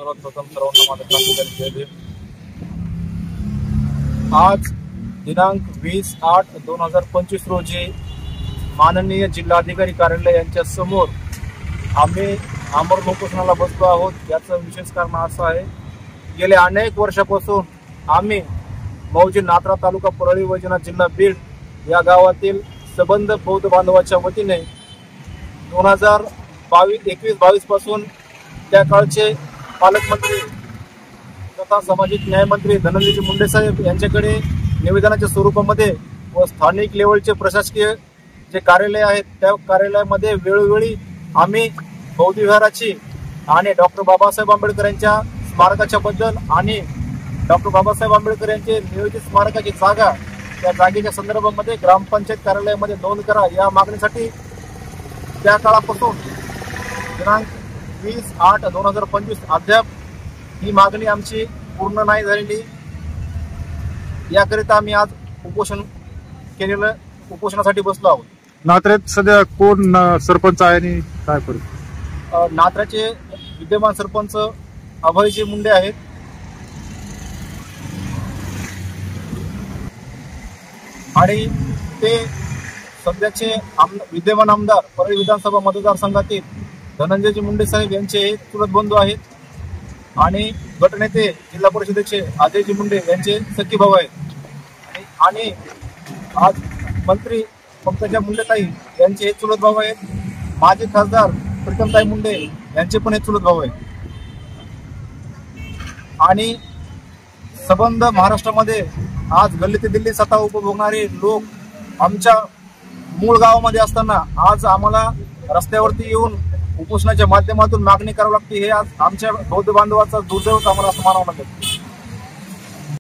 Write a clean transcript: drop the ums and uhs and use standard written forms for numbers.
सर्वप्रथम सर्वांना माझा क्रांतिकारी जय भीम। आज दिनांक 20/8/2025 रोजी माननीय जिल्हाधिकारी कार्यालय यांच्या समोर आम्ही आमरण उपोषणाला बसलो आहोत। याचं विशेष कारण असं आहे, गेले अनेक वर्षापासून आम्ही मौजे नात्रा तालुका परळी वैजनाथ जिल्हा बीड या गावातील सबंध बौद्ध बांधवाच्या वतीने 2021-22 पासून त्या काळचे पालकमंत्री तथा सामाजिक न्याय मंत्री धनंजय मुंडे साहेब यांच्याकडे निवेदनाच्या स्वरूपामध्ये व स्थानिक लेवलचे प्रशासकीय जे कार्यालय आहेत त्या कार्यालयामध्ये वेळोवेळी आम्ही बौद्ध विहाराची आणि डॉक्टर बाबासाहेब आंबेडकर यांच्या स्मारकाच्या बद्दल आणि डॉक्टर बाबासाहेब आंबेडकर यांचे नियोजित स्मारकाची जागा त्या जागेच्या संदर्भामध्ये ग्रामपंचायत कार्यालयामध्ये नोंद करा या मागणीसाठी त्या काळापासून दिनांक 20/8/2025 अद्याप ही मागणी आमची पूर्ण नाही झालेली। याकरिता आम्ही आज उपोषणासाठी बसलो आहोत। नात्र्यात सध्या कोण सरपंच आहे आणि काय करू? नात्र्याचे विद्यमान सरपंच अभयजी मुंडे आहेत आणि ते सध्याचे विद्यमान आमदार परळी विधानसभा मतदारसंघातील धनंजयजी मुंडे साहेब यांचे चुलत बंधू आहेत आणि गटनेते जिल्हा परिषदेचे अजयजी मुंडे यांचे सख्खे भाऊ आहेत आणि आज मंत्री पंकजा मुंडेताई यांचे हे चुलत भाऊ आहेत। माजी खासदार प्रीतमताई मुंडे यांचे पण हे चुलत भाऊ आहेत आणि सबंध महाराष्ट्रामध्ये आज गल्ली ते दिल्ली सत्ता उपभोगणारे लोक आमच्या मूळ गावामध्ये असताना आज आम्हाला रस्त्यावरती येऊन उपोषणाच्या माध्यमातून मागणी करावी लागते। हे आज आमच्या बौद्ध बांधवाचा दुर्दैव आम्हाला असं मानावं लागेल।